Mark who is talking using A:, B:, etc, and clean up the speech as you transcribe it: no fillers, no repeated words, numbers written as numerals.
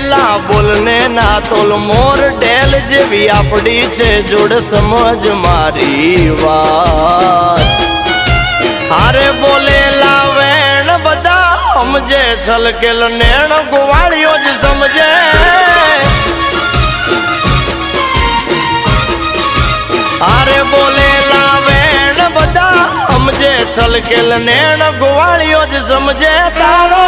A: બોલેલા બોલને ના તોલ મોર ડેલ જેવી આપડી છે જોડ સમજ મારી વાત હારે બોલેલા વેણ બધા સમજે છલકેલ નેણ ગોવાળીઓ જ સમજે હારે બોલેલા વેણ બધા સમજે છલકેલ નેણ ગોવાળીઓ જ સમજે તારો